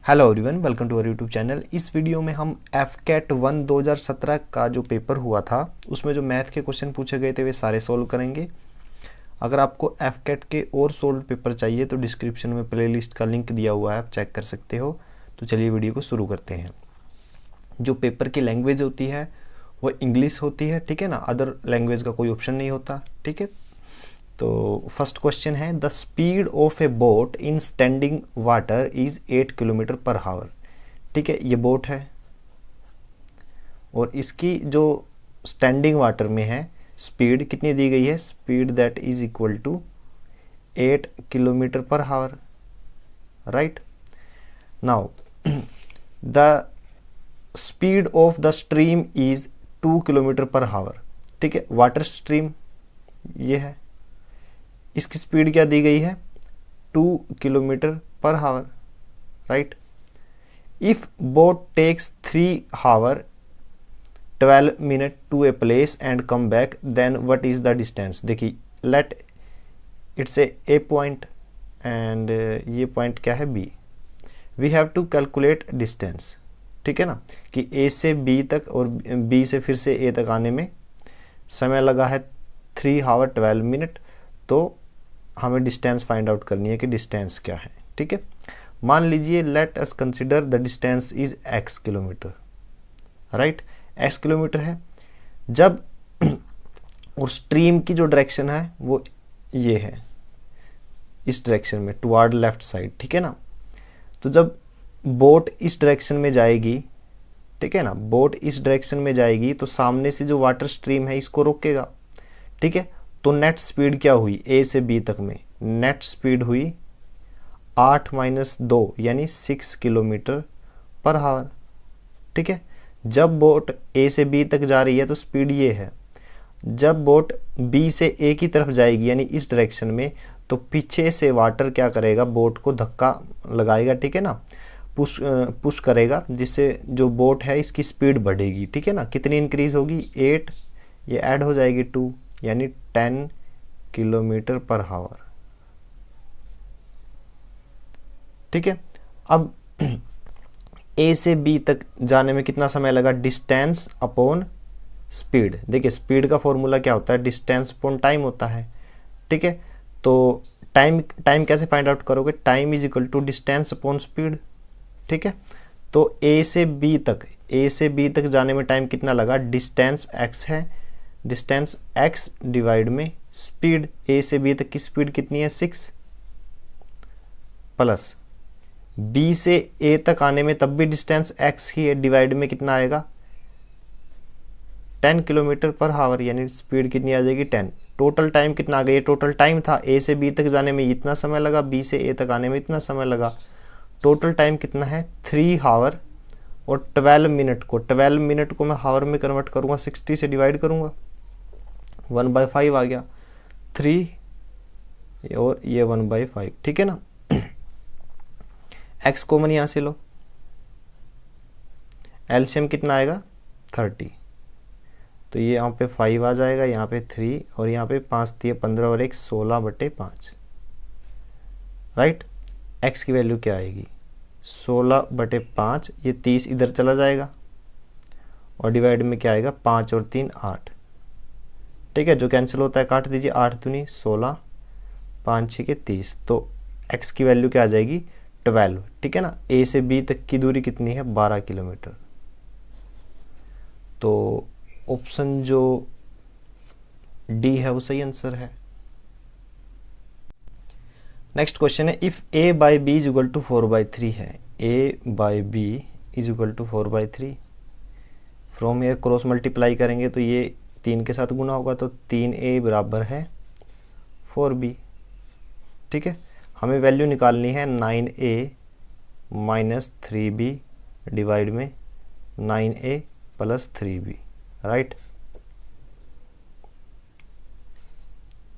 Hello everyone, welcome to our YouTube channel. इस video में हम एफकेट 1 2017 का जो पेपर हुआ था उसमें जो मैथ के क्वेश्चन पूछे गए थे वे सारे सोल्व करेंगे। अगर आपको एफकेट के और सोल्व पेपर चाहिए तो डिस्क्रिप्शन में प्लेलिस्ट का लिंक दिया हुआ है, आप चेक कर सकते हो। तो चलिए वीडियो को शुरू करते हैं। जो पेपर की लैंग्वेज होती है वो इंग्लिश होती है, ठीक है ना। अदर लैंग्वेज का कोई ऑप्शन नहीं होता, ठीक है। तो फर्स्ट क्वेश्चन है, the speed of A boat in standing water is 8 kilometre per hour. ठीक है, ये बोट है और इसकी जो स्टैंडिंग वाटर में है स्पीड कितनी दी गई है, speed that is equal to 8 kilometre per hour, right. Now the speed of the stream is 2 kilometre per hour. ठीक है, वाटर स्ट्रीम ये है, इसकी स्पीड क्या दी गई है, 2 kilometre per hour, right. If boat takes 3 hour 12 minute to a place and come back then what is the distance. देखिए, let it's a point and ये पॉइंट क्या है, B. We have to calculate distance, ठीक है ना, कि ए से B तक और बी से फिर से ए तक आने में समय लगा है 3 हावर 12 मिनट। तो हमें डिस्टेंस फाइंड आउट करनी है कि डिस्टेंस क्या है, ठीक है। मान लीजिए let us consider the distance is x kilometre, right. x kilometre है जब और स्ट्रीम की जो डायरेक्शन है वो ये है, इस डायरेक्शन में टुवर्ड लेफ्ट साइड, ठीक है ना। तो जब बोट इस डायरेक्शन में जाएगी, ठीक है ना, बोट इस डायरेक्शन में जाएगी तो सामने से जो वाटर स्ट्रीम है इसको रोकेगा, ठीक है। तो नेट स्पीड क्या हुई, ए से बी तक में नेट स्पीड हुई 8 - 2 यानी 6 किलोमीटर पर हावर, ठीक है। जब बोट ए से बी तक जा रही है तो स्पीड ये है। जब बोट बी से ए की तरफ जाएगी यानी इस डायरेक्शन में, तो पीछे से वाटर क्या करेगा, बोट को धक्का लगाएगा, ठीक है ना, पुश करेगा, जिससे जो बोट है इसकी स्पीड बढ़ेगी, ठीक है ना। कितनी इंक्रीज होगी, 8, ये ऐड हो जाएगी 2 यानी 10 किलोमीटर पर हावर, ठीक है। अब ए से बी तक जाने में कितना समय लगा, डिस्टेंस अपॉन स्पीड। देखिए, स्पीड का फॉर्मूला क्या होता है, डिस्टेंस अपॉन टाइम होता है, ठीक है। तो टाइम कैसे फाइंड आउट करोगे, time is equal to distance upon speed, ठीक है। तो ए से बी तक जाने में टाइम कितना लगा, डिस्टेंस x है, डिस्टेंस x डिवाइड में स्पीड, ए से बी तक की स्पीड कितनी है 6, प्लस बी से ए तक आने में तब भी डिस्टेंस x ही है, डिवाइड में कितना आएगा 10 किलोमीटर पर हावर यानी स्पीड कितनी आ जाएगी 10। टोटल टाइम कितना आ गया, टोटल टाइम था ए से बी तक जाने में इतना समय लगा, बी से ए तक आने में इतना समय लगा। टोटल टाइम कितना है 3 हावर और 12 मिनट को मैं हावर में कन्वर्ट करूँगा, 60 से डिवाइड करूँगा, 1/5 आ गया, 3 और ये 1/5, ठीक है ना। x कॉमन यहाँ से लो, एलसीएम कितना आएगा 30, तो ये यहाँ पे 5 आ जाएगा, यहाँ पे 3 और यहाँ पे 5 3 15 और 1 16/5, राइट। x की वैल्यू क्या आएगी 16/5, ये 30 इधर चला जाएगा और डिवाइड में क्या आएगा 5 और 3 8, ठीक है। जो कैंसिल होता है काट दीजिए, 8 दूनी 16, 5 6 30, तो x की वैल्यू क्या आ जाएगी 12, ठीक है ना। ए से बी तक की दूरी कितनी है 12 किलोमीटर। तो ऑप्शन जो डी है वो सही आंसर है। नेक्स्ट क्वेश्चन है, if a by B is equal to 4/3 है, a by B is equal to 4/3, from ये क्रॉस मल्टीप्लाई करेंगे तो ये 3 के साथ गुना होगा, तो 3a बराबर है 4b, ठीक है। हमें वैल्यू निकालनी है 9a - 3b डिवाइड में 9a + 3b, राइट।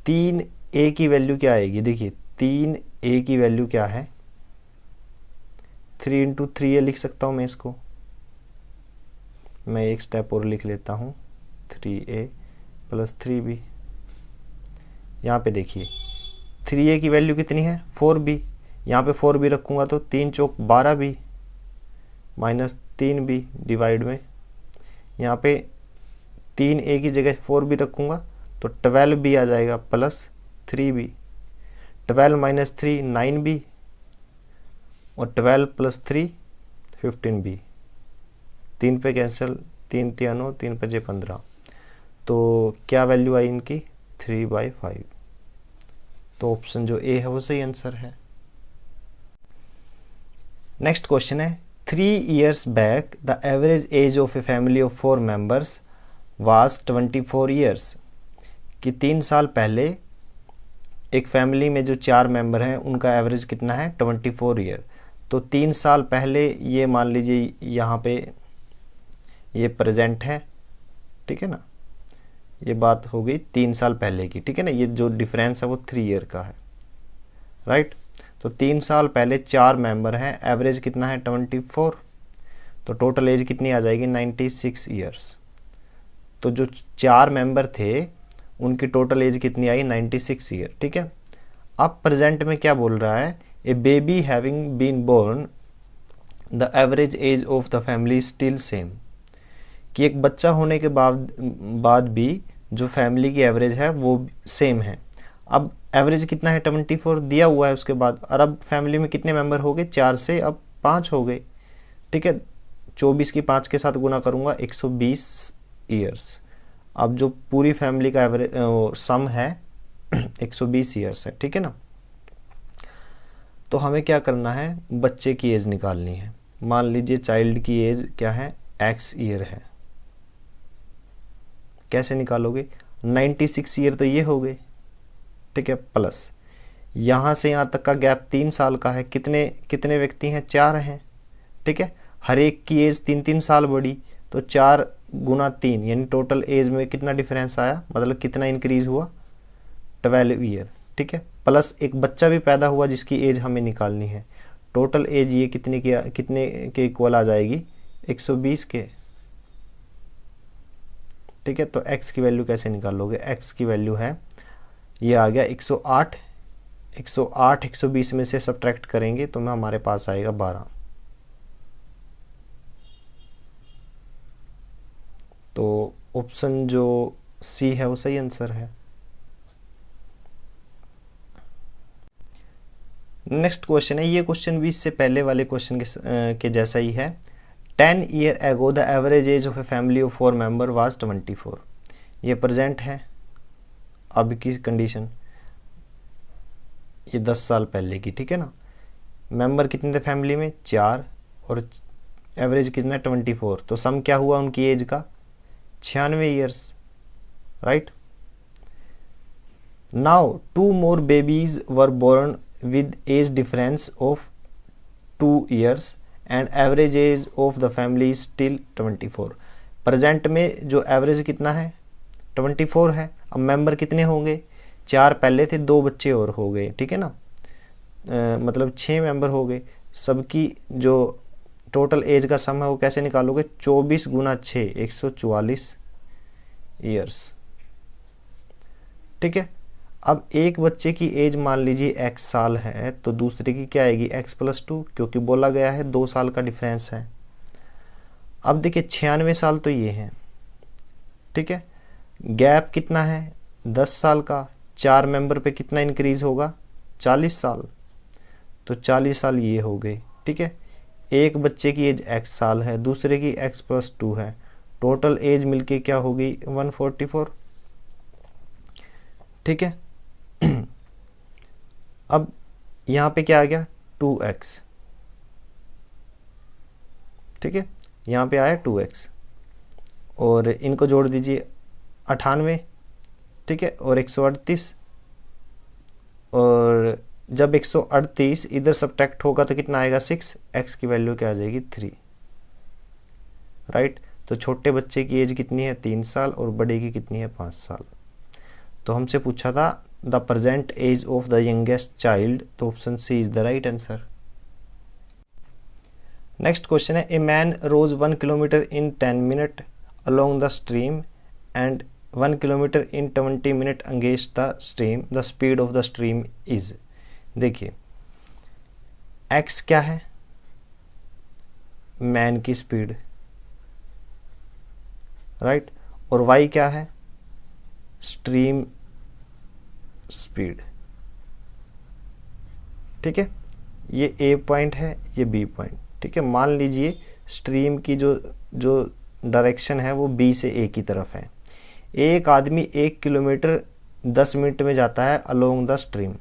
3a की वैल्यू क्या आएगी, देखिए 3a की वैल्यू क्या है, 3 × 3a लिख सकता हूँ मैं इसको, मैं एक स्टेप और लिख लेता हूँ, 3a + 3b। यहाँ पे देखिए 3a की वैल्यू कितनी है 4b, यहाँ पे 4b रखूँगा तो 3 चौक 12b, -3b डिवाइड में, यहाँ पे 3a की जगह 4b रखूँगा तो 12b आ जाएगा प्लस 3b। 12 - 3 9b और 12 + 3 15b। 3 पे कैंसिल, 3 × 3 = 9, 3 × 5 = 15। तो क्या वैल्यू आई इनकी? 3/5। तो ऑप्शन जो ए है वो सही आंसर है। नेक्स्ट क्वेश्चन है 3 years back the average age of a family of 4 members was 24 years। कि 3 साल पहले एक फैमिली में जो 4 मेंबर हैं उनका एवरेज कितना है? 24 ईयर। तो 3 साल पहले ये मान लीजिए यहाँ पे ये प्रेजेंट है, ठीक है ना, ये बात हो गई 3 साल पहले की, ठीक है ना। ये जो डिफरेंस है वो 3 ईयर का है, राइट। तो 3 साल पहले 4 मेंबर हैं, एवरेज कितना है? 24। तो टोटल एज कितनी आ जाएगी? 96 ईयर्स। तो जो 4 मेंबर थे उनकी टोटल एज कितनी आई? 96 ईयर, ठीक है। अब प्रेजेंट में क्या बोल रहा है? A baby having been born the average age of the family still same. कि एक बच्चा होने के बाद भी जो फैमिली की एवरेज है वो सेम है। अब एवरेज कितना है? 24 दिया हुआ है उसके बाद। और अब फैमिली में कितने मेंबर हो गए? 4 से अब 5 हो गए, ठीक है। 24 की 5 के साथ गुना करूँगा, 120 ईयर्स। अब जो पूरी फैमिली का एवरेज सम है 120 ईयर्स है, ठीक है ना। तो हमें क्या करना है? बच्चे की एज निकालनी है। मान लीजिए चाइल्ड की एज क्या है? x ईयर है। कैसे निकालोगे? 96 ईयर तो ये हो गए, ठीक है, प्लस यहाँ से यहाँ तक का गैप 3 साल का है। कितने व्यक्ति हैं? 4 हैं, ठीक है। हर एक की एज 3-3 साल बढ़ी, तो 4 × 3 यानी टोटल एज में कितना डिफरेंस आया, मतलब कितना इंक्रीज हुआ? 12 ईयर, ठीक है। प्लस एक बच्चा भी पैदा हुआ जिसकी एज हमें निकालनी है। टोटल एज ये कितने के इक्वल आ जाएगी? 120 के, ठीक है। तो x की वैल्यू कैसे निकालोगे? x की वैल्यू है, ये आ गया 108। 120 में से सब्ट्रैक्ट करेंगे तो हमारे पास आएगा 12। तो ऑप्शन जो सी है वो सही आंसर है। नेक्स्ट क्वेश्चन है, ये क्वेश्चन भी इससे पहले वाले क्वेश्चन के जैसा ही है। 10 years ago the average age of a family of 4 members was 24। ये प्रेजेंट है अब की कंडीशन, ये 10 साल पहले की, ठीक है ना। मेंबर कितने थे फैमिली में? 4, और एवरेज कितना? 24। तो सम क्या हुआ उनकी एज का? 96 years, right. Now 2 more babies were born with age difference of 2 years and average age of the family still 24। Present में जो एवरेज कितना है? 24 है। अब मेंबर कितने होंगे? 4 पहले थे, 2 बच्चे और हो गए, ठीक है ना। मतलब 6 मेंबर हो गए। सबकी जो टोटल एज का सम है वो कैसे निकालोगे? 24 × 6 144 ईयर्स, ठीक है। अब एक बच्चे की एज मान लीजिए x साल है, तो दूसरे की क्या आएगी? x + 2, क्योंकि बोला गया है 2 साल का डिफरेंस है। अब देखिए 96 साल तो ये हैं, ठीक है। गैप कितना है? 10 साल का। 4 मेंबर पे कितना इंक्रीज होगा? 40 साल। तो 40 साल ये हो गए, ठीक है। एक बच्चे की एज x साल है, दूसरे की x + 2 है। टोटल एज मिलके क्या होगी? 144, ठीक है। अब यहाँ पे क्या आ गया? 2x, ठीक है। यहाँ पे आया 2x, और इनको जोड़ दीजिए 98, ठीक है, और 138। और जब 138 इधर सब्ट्रैक्ट होगा तो कितना आएगा? 6। x की वैल्यू क्या आ जाएगी? 3, राइट। तो छोटे बच्चे की एज कितनी है? 3 साल, और बड़े की कितनी है? 5 साल। तो हमसे पूछा था the present age of the youngest child, तो option C is the right answer. Next question है, a man rows 1 kilometre in 10 minute along the stream and 1 kilometre in 20 minute against the stream, the speed of the stream is. देखिए x क्या है? Man की speed, right, और y क्या है, stream speed. ठीक है, ये ए पॉइंट है, ये बी पॉइंट। ठीक है, मान लीजिए स्ट्रीम की जो जो डायरेक्शन है वो बी से ए की तरफ है। एक आदमी 1 किलोमीटर 10 मिनट में जाता है अलोंग द स्ट्रीम।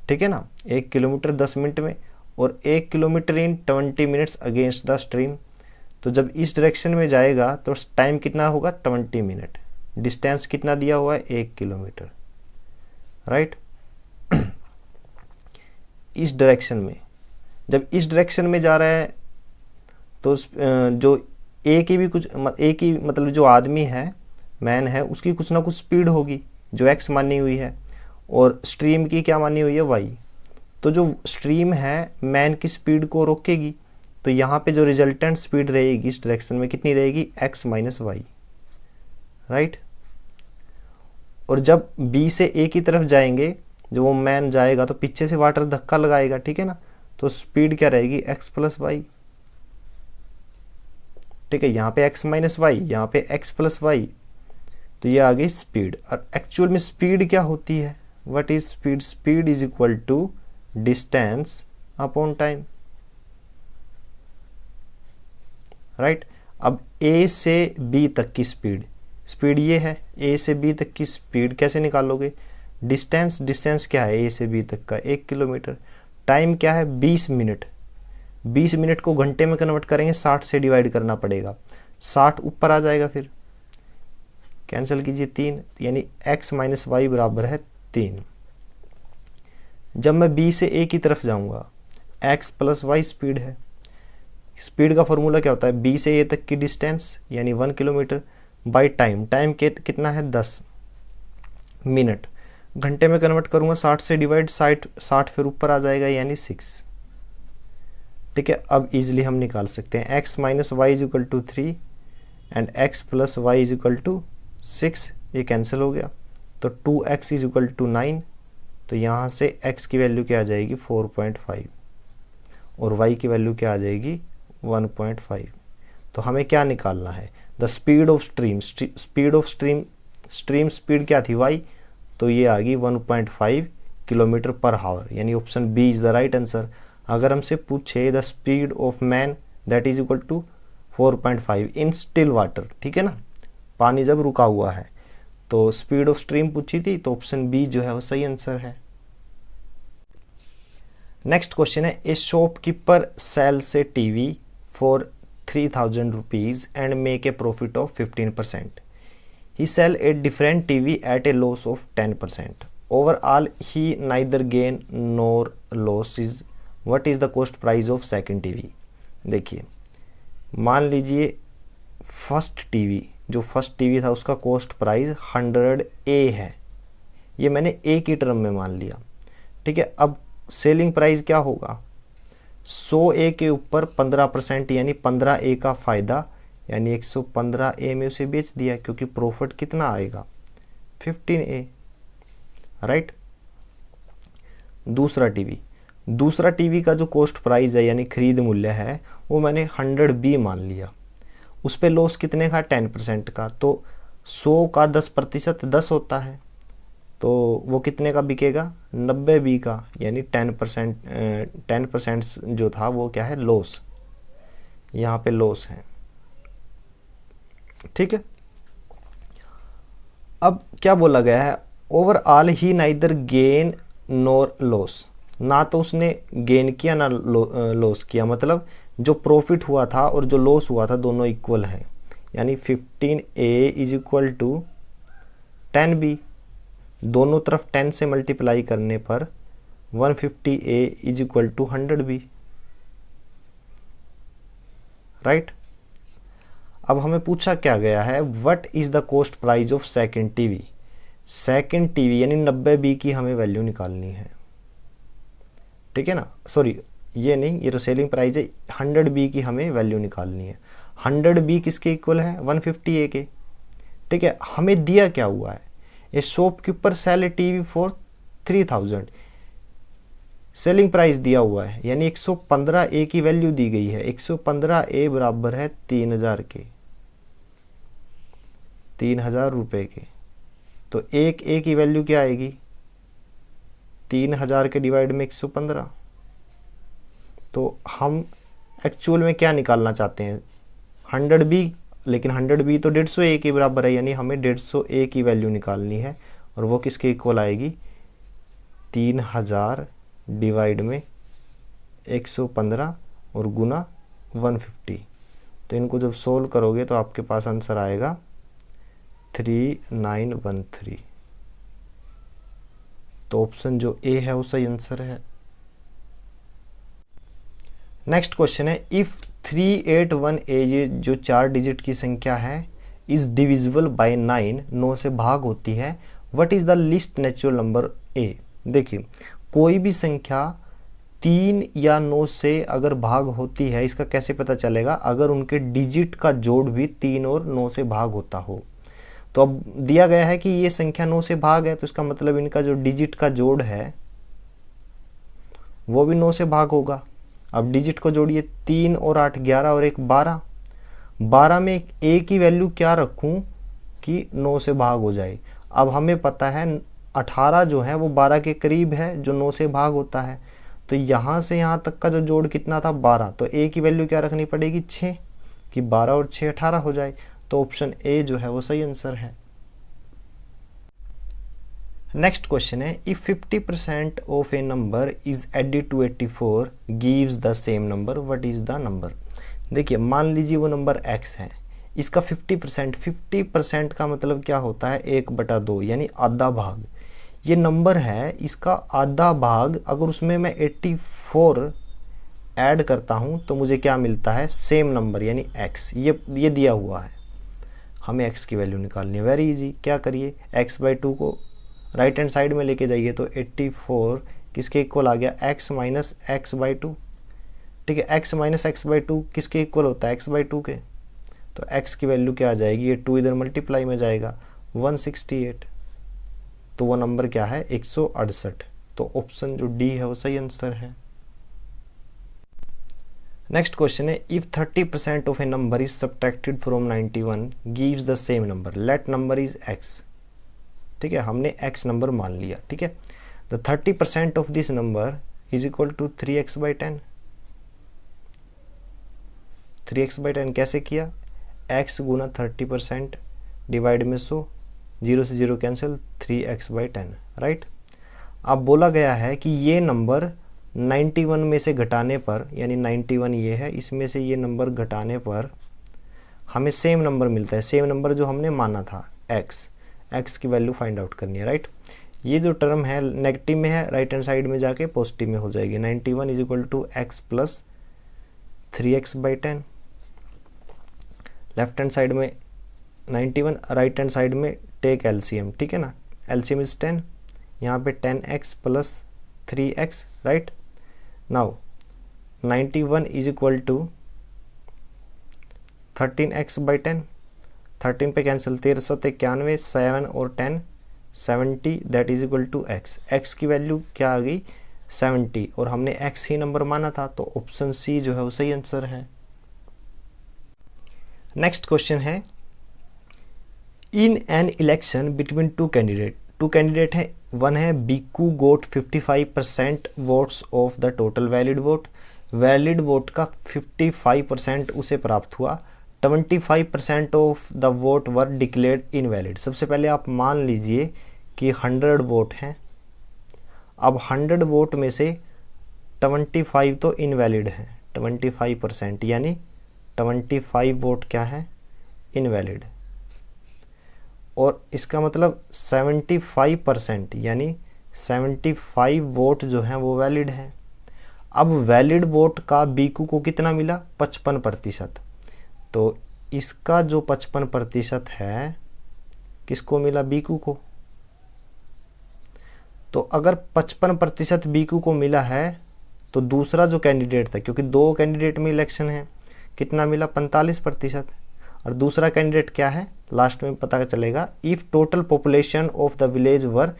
ठीक है ना, 1 किलोमीटर 10 मिनट में, और 1 kilometre in 20 minutes against the stream. तो जब इस डायरेक्शन में जाएगा तो टाइम कितना होगा, 20 मिनट। डिस्टेंस कितना दिया हुआ है, 1 किलोमीटर, राइट। इस डायरेक्शन में, जब इस डायरेक्शन में जा रहा है तो जो ए की भी कुछ ए की मतलब जो आदमी है, मैन है, उसकी कुछ ना कुछ स्पीड होगी जो एक्स मानी हुई है, और स्ट्रीम की क्या मानी हुई है, वाई। तो जो स्ट्रीम है मैन की स्पीड को रोकेगी, तो यहाँ पे जो रिजल्टेंट स्पीड रहेगी इस डायरेक्शन में कितनी रहेगी, एक्स माइनस वाई, राइट। और जब बी से ए की तरफ जाएंगे, जब वो मैन जाएगा तो पीछे से वाटर धक्का लगाएगा। ठीक है ना, तो स्पीड क्या रहेगी, एक्स प्लस वाई। ठीक है, यहाँ पे एक्स माइनस वाई, यहाँ पे एक्स प्लस वाई, तो ये आ गई स्पीड। और एक्चुअल में स्पीड क्या होती है, what is speed, speed is equal to distance upon time, right. अब ए से बी तक की स्पीड, स्पीड ये है, ए से बी तक की स्पीड कैसे निकालोगे, डिस्टेंस, डिस्टेंस क्या है ए से बी तक का, 1 किलोमीटर। टाइम क्या है, 20 मिनट। 20 मिनट को घंटे में कन्वर्ट करेंगे, 60 से डिवाइड करना पड़ेगा, 60 ऊपर आ जाएगा, फिर कैंसिल कीजिए 3, यानी x माइनस वाई बराबर है 3। जब मैं b से a की तरफ जाऊंगा, x प्लस वाई स्पीड है। स्पीड का फॉर्मूला क्या होता है, b से a तक की डिस्टेंस यानी 1 किलोमीटर बाई टाइम, टाइम कितना है 10 मिनट, घंटे में कन्वर्ट करूंगा 60 से डिवाइड, 60 फिर ऊपर आ जाएगा यानी 6। ठीक है, अब इजीली हम निकाल सकते हैं x minus y is equal to 3 and x plus y is equal to 6, ये कैंसिल हो गया, तो 2x इज इक्वल टू 9, तो यहाँ से x की वैल्यू क्या आ जाएगी 4.5 और y की वैल्यू क्या आ जाएगी 1.5। तो हमें क्या निकालना है, the speed of stream, speed of stream speed क्या थी y, तो ये आ गई 1.5 किलोमीटर पर हावर, यानी option B is the right answer. अगर हमसे पूछे the speed of man that is equal to 4.5 in still water, ठीक है ना, पानी जब रुका हुआ है, तो स्पीड ऑफ स्ट्रीम पूछी थी, तो ऑप्शन बी जो है वो सही आंसर है। नेक्स्ट क्वेश्चन है, ए शॉपकीपर सेल से TV for 3000 rupees and make a profit of 15%. He sell a different TV at a loss of 10%. Overall, he neither gain nor losses. What is the cost price of second TV? देखिए, मान लीजिए first TV, जो first TV था उसका cost price 100A है, ये मैंने ए की टर्म में मान लिया। ठीक है, अब सेलिंग प्राइस क्या होगा, 100A के ऊपर 15% यानी 15A का फ़ायदा, यानी 115A में उसे बेच दिया, क्योंकि प्रॉफिट कितना आएगा 15A, राइट। दूसरा टीवी का जो कॉस्ट प्राइस है यानी खरीद मूल्य है वो मैंने 100B मान लिया, उस पे लॉस कितने का 10% का, तो 100 का 10% 10 होता है, तो वो कितने का बिकेगा 90B का, यानी 10% जो था वो क्या है लॉस, यहाँ पे लॉस है। ठीक है, अब क्या बोला गया है, ओवरऑल ही नाइदर गेन नोर लॉस, ना तो उसने गेन किया ना लॉस किया, मतलब जो प्रॉफिट हुआ था और जो लॉस हुआ था दोनों इक्वल हैं, यानी 15A is equal to 10B, दोनों तरफ 10 से मल्टीप्लाई करने पर 150A is equal to 100B, right. अब हमें पूछा क्या गया है, what is the cost price of second TV, second TV यानी 90B की हमें वैल्यू निकालनी है। ठीक है ना, सॉरी ये नहीं, ये तो सेलिंग प्राइस है, 100B की हमें वैल्यू निकालनी है। 100B किसके इक्वल है 150A के। ठीक है, हमें दिया क्या हुआ है, ये shopkeeper sell a TV for 3000, selling price दिया हुआ है, यानी 115 ए की वैल्यू दी गई है। 115 ए बराबर है 3000 के, 3000 रुपये के। तो एक ए की वैल्यू क्या आएगी, 3000 के डिवाइड में 115। तो हम एक्चुअल में क्या निकालना चाहते हैं, 100 बी, लेकिन 100 बी तो 150 ए के बराबर है, यानी हमें 150 ए की वैल्यू निकालनी है। और वो किसके इक्वल आएगी, 3000 डिवाइड में 115 और गुना 150। तो इनको जब सोल्व करोगे तो आपके पास आंसर आएगा 3913। तो ऑप्शन जो ए है वो सही आंसर है। नेक्स्ट क्वेश्चन है, इफ 381A, ये जो 4 डिजिट की संख्या है, इज डिविजिबल बाय 9, 9 से भाग होती है, what is the least natural number A. देखिए, कोई भी संख्या 3 या 9 से अगर भाग होती है, इसका कैसे पता चलेगा, अगर उनके डिजिट का जोड़ भी 3 और 9 से भाग होता हो। तो अब दिया गया है कि ये संख्या 9 से भाग है, तो इसका मतलब इनका जो डिजिट का जोड़ है वो भी 9 से भाग होगा। अब डिजिट को जोड़िए, 3 और 8 11 और 1 12। 12 में ए की वैल्यू क्या रखूं कि 9 से भाग हो जाए। अब हमें पता है 18 जो है वो 12 के करीब है, जो 9 से भाग होता है। तो यहाँ से यहाँ तक का जो जोड़ कितना था, 12। तो ए की वैल्यू क्या रखनी पड़ेगी, 6, कि 12 और 6 18 हो जाए। तो ऑप्शन ए जो है वो सही आंसर है। नेक्स्ट क्वेश्चन है, if 50% of a number is added to 84 gives the same number, what is the number. देखिए, मान लीजिए वो नंबर x है, इसका 50% का मतलब क्या होता है, 1/2, यानी आधा भाग। ये नंबर है, इसका आधा भाग, अगर उसमें मैं 84 ऐड करता हूँ तो मुझे क्या मिलता है, सेम नंबर यानी x। ये दिया हुआ है, हमें x की वैल्यू निकालनी है। वेरी इजी, क्या करिए, x/2 को राइट हैंड साइड में लेके जाइए, तो 84 किसके इक्वल आ गया, x माइनस x/2। ठीक है, x माइनस x/2 किसके इक्वल होता है, x/2 के। तो x की वैल्यू क्या आ जाएगी, ये 2 इधर मल्टीप्लाई में जाएगा, 168। तो वो नंबर क्या है, 168। तो ऑप्शन जो डी है वो सही आंसर है। नेक्स्ट क्वेश्चन है, if 30% of a number is subtracted from 91 gives the same number, let number is x। ठीक है, हमने x नंबर मान लिया। ठीक है, the 30% of this number is equal to 3x/10। 3x/10 कैसे किया, x गुना 30% डिवाइड में 100, 0 से 0 कैंसिल, 3x/10। राइट। अब बोला गया है कि ये नंबर 91 में से घटाने पर, यानी 91 ये है, इसमें से ये नंबर घटाने पर हमें सेम नंबर मिलता है। सेम नंबर जो हमने माना था, x की वैल्यू फाइंड आउट करनी है। राइट। ये जो टर्म है नेगेटिव में है, राइट हैंड साइड में जाके पॉजिटिव में हो जाएगी। 91 is equal to x plus 3x/10। Left hand side में 91, राइट हैंड साइड में टेक एलसीएम। ठीक है ना, एलसीएम इज 10, यहाँ पे 10x plus 3x। Right. Now 91 is equal to 13x/10। 13 पे कैंसिल, 1391, 7 और 10 70, that is equal to x की वैल्यू क्या आ गई, 70, और हमने x ही नंबर माना था, तो ऑप्शन सी जो है वो सही आंसर है। नेक्स्ट क्वेश्चन है, in an election between two candidate है, वन है बीकू गोट 55% votes of the total valid vote. Valid vote का 55% उसे प्राप्त हुआ। 25% of the vote were declared invalid. सबसे पहले आप मान लीजिए कि 100 वोट हैं। अब 100 वोट में से 25 तो इनवैलिड हैं, 25%, यानी 25 वोट क्या है, इनवैलिड। और इसका मतलब 75% यानी 75 वोट जो हैं वो वैलिड हैं। अब वैलिड वोट का बीकू को कितना मिला, 55%। तो इसका जो 55% है किसको मिला, बीकू को। तो अगर 55% बीकू को मिला है तो दूसरा जो कैंडिडेट था, क्योंकि 2 कैंडिडेट में इलेक्शन है, कितना मिला, 45%। और दूसरा कैंडिडेट क्या है, लास्ट में पता चलेगा। If total population of the village were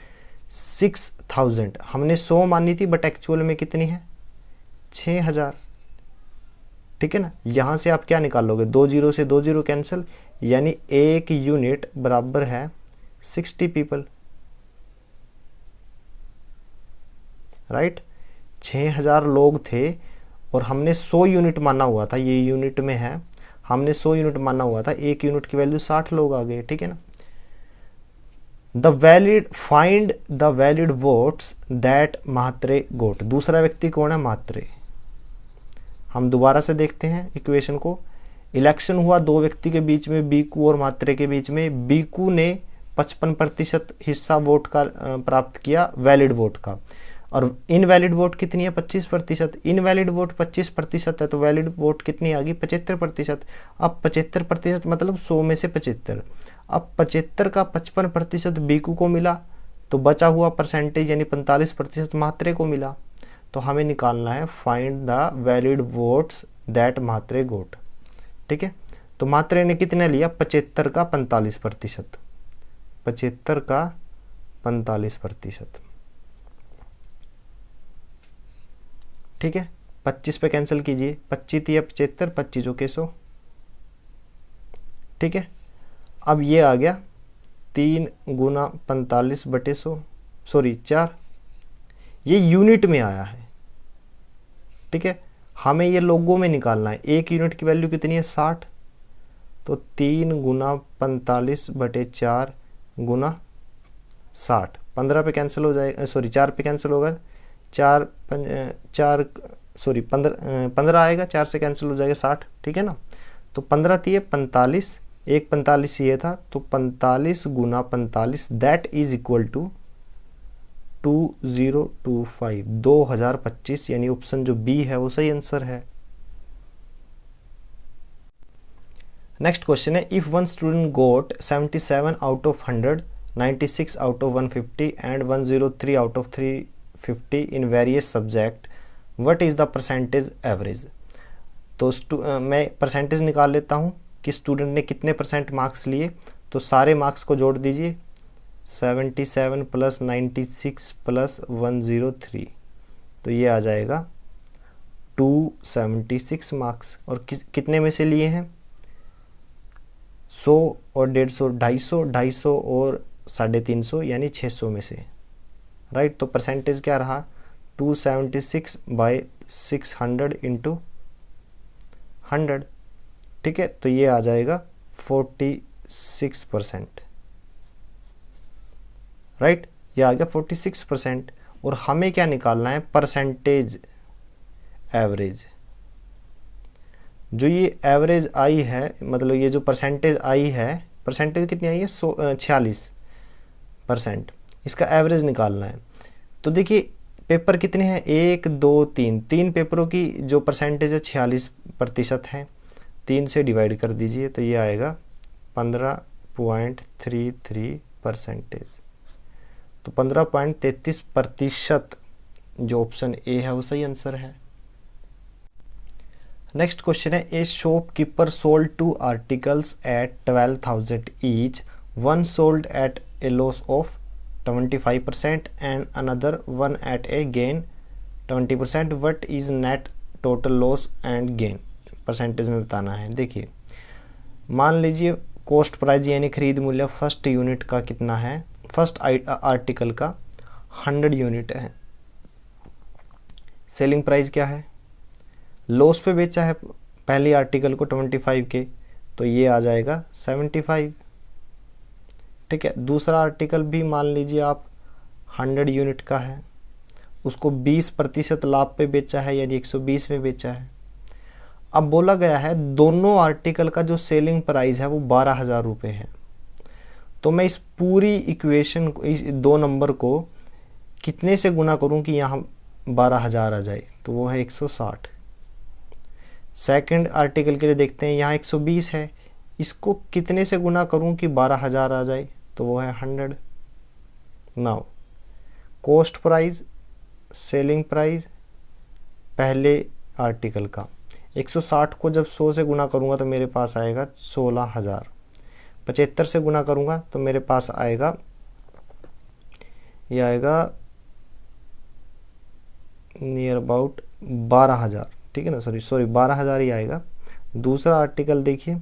6000, हमने 100 मानी थी बट एक्चुअल में कितनी है 6000। ठीक है ना, यहाँ से आप क्या निकाल लोगे, 2 जीरो से 2 जीरो कैंसिल, यानी एक यूनिट बराबर है 60 पीपल, राइट। 6000 लोग थे और हमने 100 यूनिट माना हुआ था, ये यूनिट में है, हमने 100 यूनिट माना हुआ था, एक यूनिट की वैल्यू 60 लोग आ गए। ठीक है ना, find the valid votes that Mhatre got, दूसरा व्यक्ति कौन है, म्हात्रे। हम दोबारा से देखते हैं इक्वेशन को। इलेक्शन हुआ दो व्यक्ति के बीच में, बीकू और म्हात्रे के बीच में। बीकू ने 55% हिस्सा वोट का प्राप्त किया, वैलिड वोट का, और इनवैलिड वोट कितनी है 25%। इनवैलिड वोट 25% है तो वैलिड वोट कितनी आ गई 75%। अब 75% मतलब 100 में से 75। अब 75 का 55% बीकू को मिला तो बचा हुआ परसेंटेज यानी 45% म्हात्रे को मिला। तो हमें निकालना है find the valid votes that Mhatre got. ठीक है, तो म्हात्रे ने कितने लिया 75 का 45%, 75 का 45%। ठीक है, 25 पे कैंसिल कीजिए, 25 थी 75, 25 के 100। ठीक है, अब ये आ गया 3 गुना 45/100, सॉरी 4, ये यूनिट में आया है। ठीक है, हमें ये लोगों में निकालना है। एक यूनिट की वैल्यू कितनी है 60, तो 3 गुना 45/4 गुना 60, 15 पे कैंसिल हो जाएगा, सॉरी 4 पे कैंसिल होगा, 15 आएगा, 4 से कैंसिल हो जाएगा 60। ठीक है ना, तो 15 थी 45, एक 45 ये था, तो 45 गुना 45 दैट इज इक्वल टू 2025, 2025, यानी ऑप्शन जो बी है वो सही आंसर है। नेक्स्ट क्वेश्चन है, if one student got 77 out of 100, 96 out of 150 and 103 out of 350 in various subject, what is the percentage average. तो मैं परसेंटेज निकाल लेता हूँ कि स्टूडेंट ने कितने % मार्क्स लिए। तो सारे मार्क्स को जोड़ दीजिए, 77 प्लस 96 प्लस 103, तो ये आ जाएगा 276 मार्क्स। और कितने में से लिए हैं 100 और 150, 250 और 350 यानी 600 में से, राइट। तो परसेंटेज क्या रहा 276/600 इंटू 100। ठीक है, तो ये आ जाएगा 46%, राइट, ये आ गया 46%। और हमें क्या निकालना है परसेंटेज एवरेज। जो ये एवरेज आई है, मतलब ये जो परसेंटेज आई है, परसेंटेज कितनी आई है 46%, इसका एवरेज निकालना है। तो देखिए पेपर कितने हैं 1 2 3, 3 पेपरों की जो परसेंटेज है 46% है, 3 से डिवाइड कर दीजिए तो ये आएगा 15.33%। तो 15.33% जो ऑप्शन ए है वो सही आंसर है। नेक्स्ट क्वेश्चन है, a shopkeeper sold 2 articles at 12,000 each, one sold at a loss of 25% and another one at a gain 20%, what is net total loss and gain, percentage में बताना है। देखिए मान लीजिए कॉस्ट प्राइस यानी खरीद मूल्य फर्स्ट यूनिट का कितना है, फर्स्ट आर्टिकल का 100 यूनिट है, सेलिंग प्राइस क्या है, लॉस पे बेचा है पहले आर्टिकल को 25 के, तो ये आ जाएगा 75। ठीक है, दूसरा आर्टिकल भी मान लीजिए आप 100 यूनिट का है, उसको 20% लाभ पे बेचा है यानी 120 में बेचा है। अब बोला गया है दोनों आर्टिकल का जो सेलिंग प्राइस है वो 12,000 रुपये है। तो मैं इस पूरी इक्वेशन को, इस 2 नंबर को कितने से गुना करूं कि यहाँ 12,000 आ जाए, तो वो है 160। सेकंड आर्टिकल के लिए देखते हैं, यहाँ 120 है, इसको कितने से गुना करूं कि 12,000 आ जाए, तो वो है 100। Now cost price selling price पहले आर्टिकल का 160 को जब 100 से गुना करूंगा तो मेरे पास आएगा 16,000, 75 से गुना करूंगा तो मेरे पास आएगा ये आएगा नियर अबाउट 12,000, ठीक है ना, सॉरी 12,000 ही आएगा। दूसरा आर्टिकल देखिए,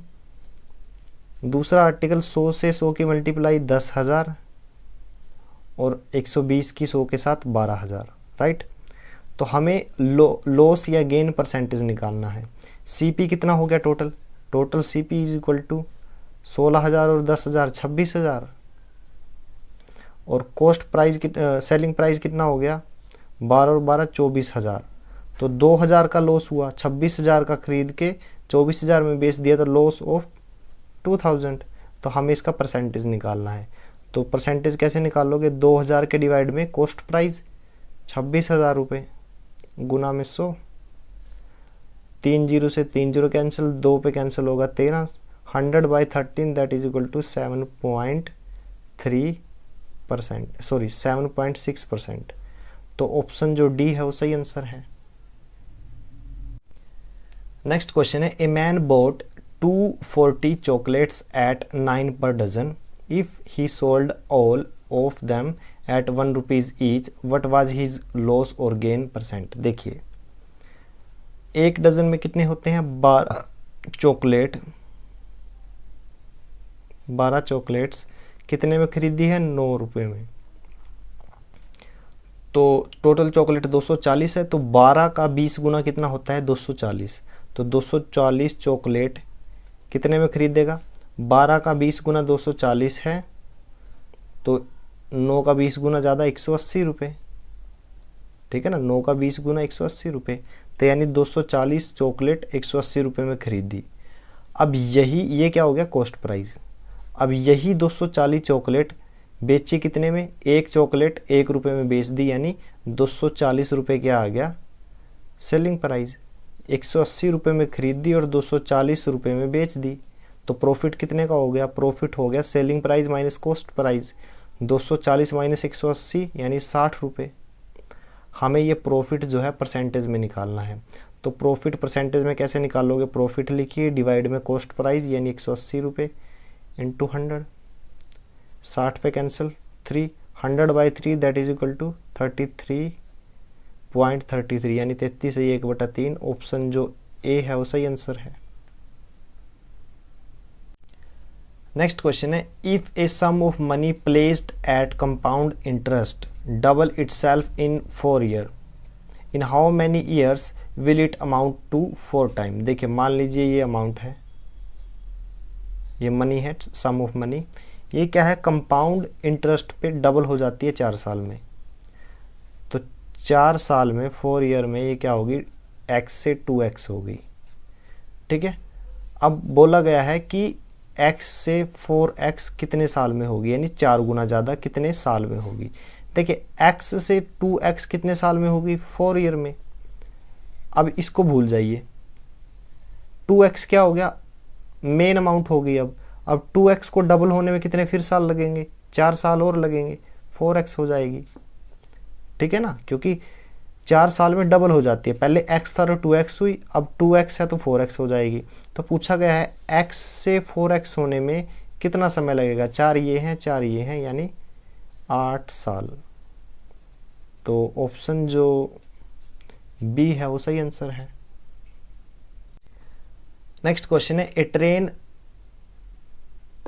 दूसरा आर्टिकल 100 से 100 की मल्टीप्लाई 10,000 और 120 की 100 के साथ 12,000, राइट। तो हमें लॉस या गेन परसेंटेज निकालना है। सीपी कितना हो गया total CP is equal to 16,000 और 10,000 26,000, और कॉस्ट प्राइस सेलिंग प्राइस कितना हो गया 12 और 12 24,000। तो 2,000 का लॉस हुआ, 26,000 का खरीद के 24,000 में बेच दिया, तो लॉस ऑफ 2,000। तो हमें इसका परसेंटेज निकालना है। तो परसेंटेज कैसे निकालोगे, 2,000 के डिवाइड में कॉस्ट प्राइस 26,000 रुपये गुना में 100, 3 जीरो से 3 जीरो कैंसिल, 2 पे कैंसिल होगा 13, 100/13 that is equal to 7.3%, sorry 7.6%। तो ऑप्शन जो डी है वो सही आंसर है। नेक्स्ट क्वेश्चन है, a man bought 240 chocolates at 9 per dozen, if he sold all of them at 1 rupees each, what was his loss और gain percent. देखिए, एक डजन में कितने होते हैं 12 चॉकलेट, 12 चॉकलेट्स कितने में खरीदी है 9 रुपये में। तो टोटल चॉकलेट 240 है, तो 12 का 20 गुना कितना होता है 240। तो 240 चॉकलेट कितने में खरीदेगा, 12 का 20 गुना 240 है, तो 9 का 20 गुना ज़्यादा 180 रुपये, ठीक है ना, 9 का 20 गुना 180 रुपये, तो यानी 240 चॉकलेट 180 रुपये में खरीदी। अब यही ये क्या हो गया कॉस्ट प्राइस। अब यही 240 चॉकलेट बेची कितने में, एक चॉकलेट 1 रुपये में बेच दी, यानी 240 रुपये क्या आ गया सेलिंग प्राइस। 180 रुपये में खरीद दी और 240 रुपये में बेच दी, तो प्रॉफिट कितने का हो गया, प्रॉफिट हो गया selling price minus cost price, 240 minus 180 यानी 60 रुपये। हमें ये प्रॉफिट जो है परसेंटेज में निकालना है। तो प्रॉफिट परसेंटेज में कैसे निकालोगे, प्रॉफिट लिखिए डिवाइड में कॉस्ट प्राइस यानी 180 रुपये इंटू 100, 60 पे cancel 3, 100/3 that is equal to 33.33 यानी 33 से 1/3। ऑप्शन जो ए है वो सही आंसर है। नेक्स्ट क्वेश्चन है, if a sum of money placed at compound interest double itself in 4 year, in how many years will it amount to 4 time. देखिए, मान लीजिए ये अमाउंट है, ये मनी है, सम ऑफ मनी, ये क्या है कंपाउंड इंटरेस्ट पे डबल हो जाती है 4 साल में। तो 4 साल में 4 ईयर में ये क्या होगी x से 2x होगी, ठीक है। अब बोला गया है कि x से 4x कितने साल में होगी, यानी 4 गुना ज़्यादा कितने साल में होगी। देखिए, x से 2x कितने साल में होगी 4 ईयर में। अब इसको भूल जाइए, 2x क्या हो गया मेन अमाउंट होगी। अब 2x को डबल होने में कितने फिर साल लगेंगे, 4 साल और लगेंगे, 4x हो जाएगी, ठीक है ना, क्योंकि 4 साल में डबल हो जाती है। पहले x था तो 2x हुई, अब 2x है तो 4x हो जाएगी। तो पूछा गया है x से 4x होने में कितना समय लगेगा, 4 ये हैं 4 ये हैं, यानी 8 साल। तो ऑप्शन जो बी है वो सही आंसर है। नेक्स्ट क्वेश्चन है, a train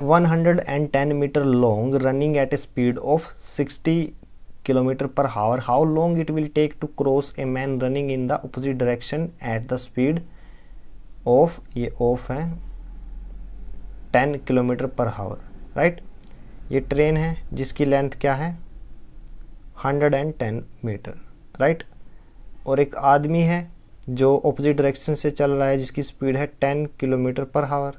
110 metre long running at a speed of 60 kilometre per hour, how long it will take to cross a man running in the opposite direction at the speed of, ये of है 10 kilometre per hour, right. ये train है जिसकी length क्या है 110 metre, right. और एक आदमी है जो अपोजिट डायरेक्शन से चल रहा है जिसकी स्पीड है 10 किलोमीटर पर हावर,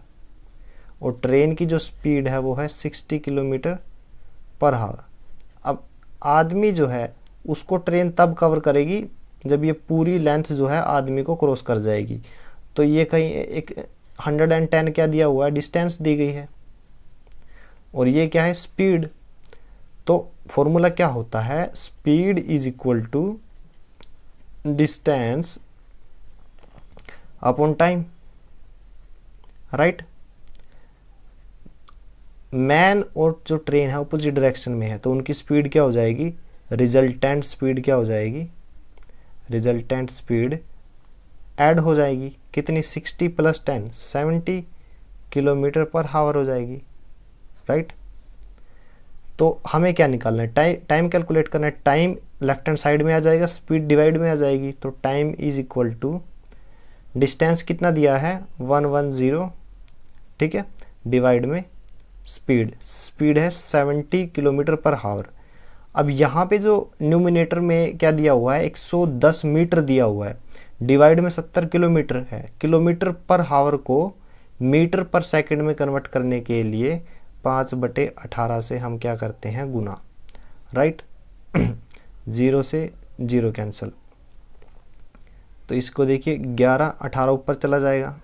और ट्रेन की जो स्पीड है वो है 60 किलोमीटर पर हावर। अब आदमी जो है उसको ट्रेन तब कवर करेगी जब ये पूरी लेंथ जो है आदमी को क्रॉस कर जाएगी। तो ये कहीं एक 110 क्या दिया हुआ है, डिस्टेंस दी गई है, और ये क्या है स्पीड। तो फॉर्मूला क्या होता है, speed is equal to distance upon time, right. Man और जो ट्रेन है अपोजिट डायरेक्शन में है तो उनकी स्पीड क्या हो जाएगी रिजल्टेंट स्पीड क्या हो जाएगी, रिजल्टेंट स्पीड ऐड हो जाएगी कितनी, 60 + 10 70 किलोमीटर पर हावर हो जाएगी, राइट। तो हमें क्या निकालना है, टाइम कैलकुलेट करना है। टाइम लेफ्ट हैंड साइड में आ जाएगा, स्पीड डिवाइड में आ जाएगी, तो time is equal to distance कितना दिया है 110, ठीक है, डिवाइड में स्पीड है 70 किलोमीटर पर हावर। अब यहाँ पे जो न्यूमिनेटर में क्या दिया हुआ है 110 मीटर दिया हुआ है, डिवाइड में 70 किलोमीटर है, किलोमीटर पर हावर को मीटर पर सेकंड में कन्वर्ट करने के लिए 5/18 से हम क्या करते हैं गुना, राइट। 0 से 0 कैंसिल, तो इसको देखिए 11 18 ऊपर चला जाएगा,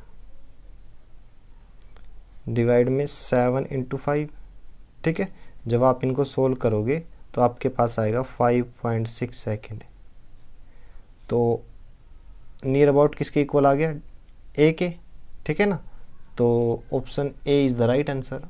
डिवाइड में 7 × 5, ठीक है। जब आप इनको सोल्व करोगे तो आपके पास आएगा 5.6 सेकेंड। तो नियर अबाउट किसके इक्वल आ गया, ए के, ठीक है ना। तो option A is the right answer.